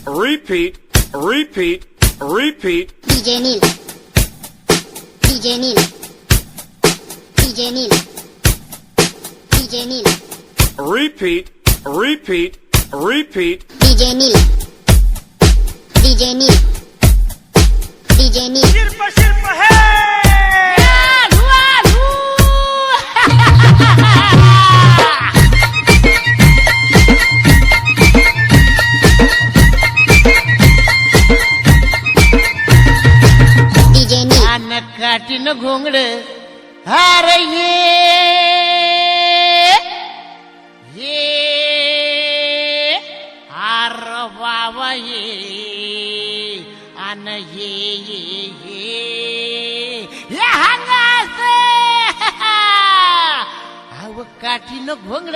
repeat, repeat, repeat. DJ Neil. DJ Neil. DJ Neil. DJ Neil. Repeat, repeat, repeat. DJ Neil. DJ Neil. DJ Neil. शिल्प शिल्प है DJ Neil. काठीन घोंगड अरे ये R बाबा ये अन ये हंगास अव काठीन घोंगड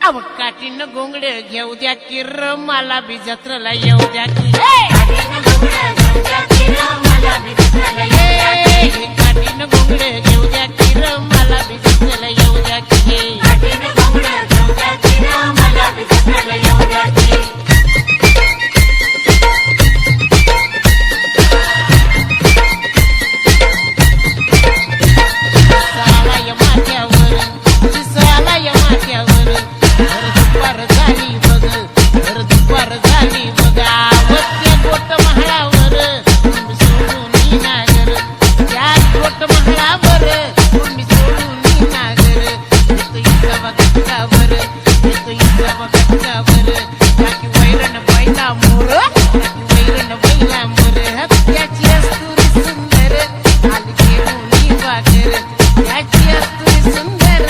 अव काठीन घोंगड घेऊ द्या की र मला बी जत्रेला येऊ द्या की काठीन घोंगड घेऊ द्या की र मला बी जत्रेला येऊ द्या की सालाय माथ्यावर सालाय माथ्यावर दुपार झाली बघ दुपार झाली बघ आवत्या गोट महाळावर तुम्ही सोडून नागर त्या गोट महाळावर तुम्ही सोडून नागर येतो इजा बघावर येतो इजा बघावर बाकी वैरण बैला मोर वैरण बैला मोर त्याची अस्तुरी सुंदर आली घेऊन वाकर त्याची अस्तुरी सुंदर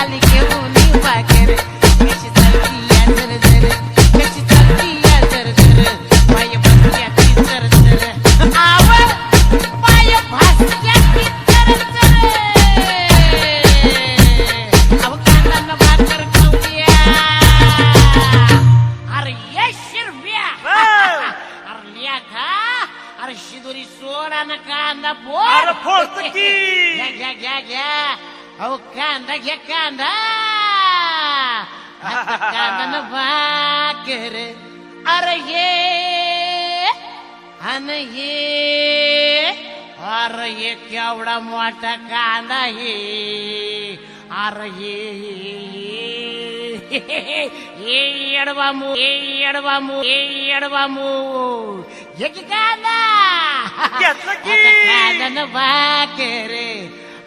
आली घेऊन वाकर कशी चालती या जर जर कशी चालती या जर जर पाय भासत्याची जर जर आवड पाय भासत्याची जर जर अव कांदानं भाकर खाऊया अरे ये शिरव्या अरे लिया खा अरे शिदोरी सोडा ना कांदा अरे फोड फोडतो की. घ्या अहो कांदा घ्या कांदा आता कांदा न भाकर अरे ये अरे ये केवढा मोठा कांदा हे अरे ये येडवामू ये की कांदा घेतलं की. आता कांदा न भाकर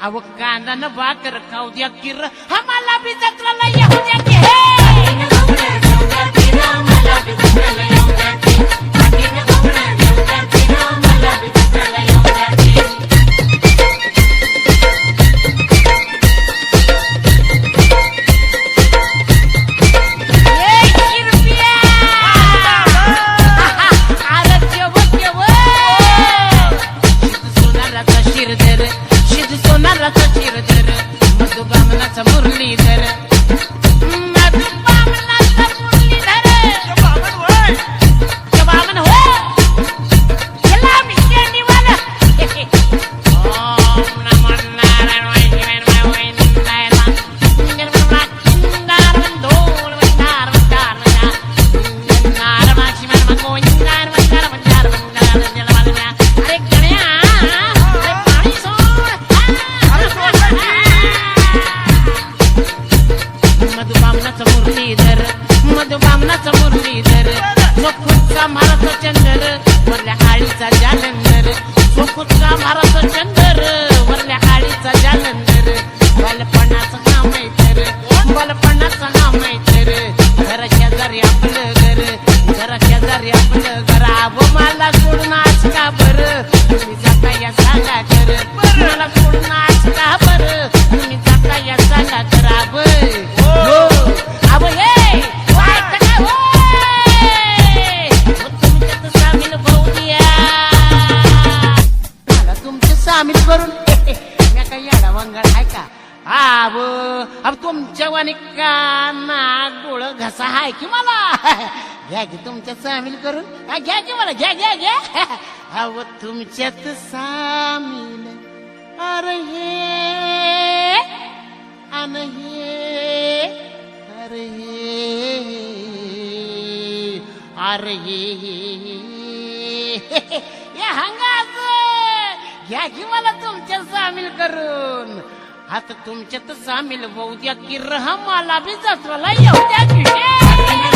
अव कांदा न भाकर खाऊ द्या की र आम्हाला बी जत्राला येऊ द्या की हे मधुबामनाचा मुरलीधर मधुबामनाचा मुरलीधर बामन हो चला मिस्टर निवाला ओम नमो नारायण वाय वाय मधुबामनाचा मुरलीधर सोखुचा मारतो चंदर वरल्या आळीचा जालंधर सोखुचा मारतो चंदर वरल्या आळीचा जालंधर बालपणाचं नाम आहे तर बालपणाचं नाम आहे तर घरा शेजारी आपलं घर घरा शेजारी आपलं घर आव मला सोडून आज का बरं तुम्ही जाता या सांगा कर मला सोडून आज का बरं तुम्ही जाता या सांगा कर आव आव हे सामील करून मी काही याडा वंगड आहे का अब तुमच्या वाणी काना गोळ घसा आहे की मला घ्या की तुमच्या सामील करून घ्या की मला घ्या अव तुमच्यात सामील अरे हे अन हे अरे हे अरे या हंगाच घ्या की मला तुमच्या सामील करून. आता तुमच्यात सामील होऊ द्या की रहा मला बी जत्रेला येऊ द्या की.